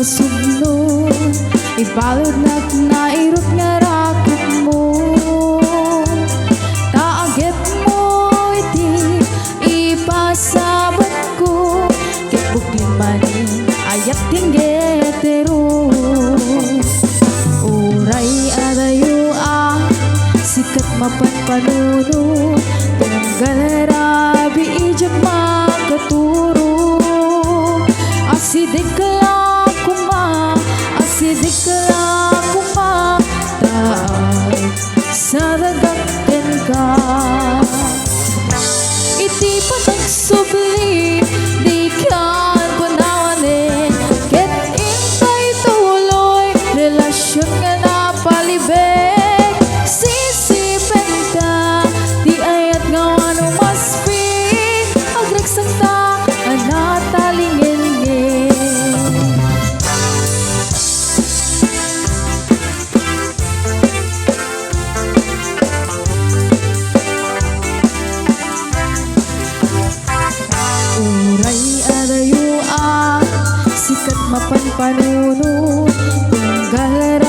sumno ibalod nairot nga rakot mo taagip mo iti ipasabot ko kipuglimanin ayat tinggetero uray adayo sikat mapanpanuno tunggal rabi ijak makaturo asidik la kuma taay sa dagagkan ka iti panagsubli di kan punawanin ket intay tuloy relasyon nga napalibig sisipen ka di ayat nga wano masping agregsang ta anatalingin sikat mapanpanuno tunggal